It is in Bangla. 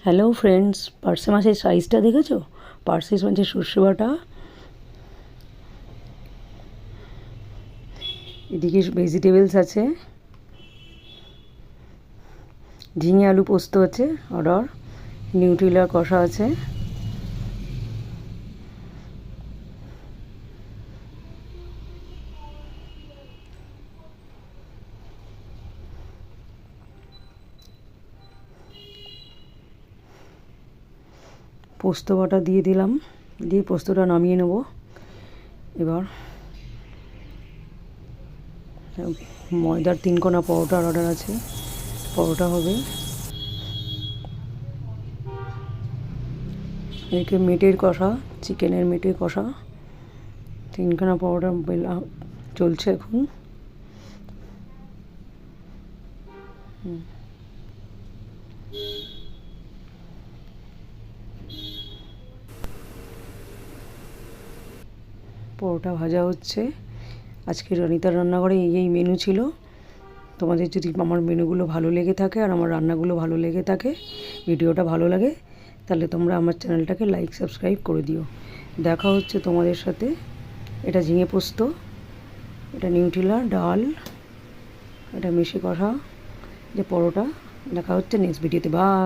হ্যালো ফ্রেন্ডস, পার্সে মাছের সাইজটা দেখেছো? পার্সে মাছের সর্ষে বাটা, এদিকে ভেজিটেবলস আছে, ঝিঙে আলু পোস্ত আছে অর্ডার, নিউট্রিলা কষা আছে, পোস্ত বাটা দিয়ে দিলাম, দিয়ে পোস্তটা নামিয়ে নেব। এবার ময়দার 3 কোনা পরোটার অর্ডার আছে, পরোটা হবে। এদিকে মেটের কষা, চিকেনের মেটের কষা, 3 কোনা পরোটা বেলা চলছে এখন। পরোটা ভাজা হচ্ছে। আজকে রনিতার রান্নাঘরে এই মেনু ছিল। তোমাদের যদি আমার মেনুগুলো ভালো লেগে থাকে আর আমার রান্নাগুলো ভালো লেগে থাকে, ভিডিওটা ভালো লাগে, তাহলে তোমরা আমার চ্যানেলটাকে লাইক সাবস্ক্রাইব করে দিও। দেখা হচ্ছে তোমাদের সাথে। এটা ঝিঙে পোস্ত, এটা নিউট্রিলা ডাল, এটা মিশি কষা, যে পরোটা। দেখা হচ্ছে নেক্সট ভিডিওতে। বাই।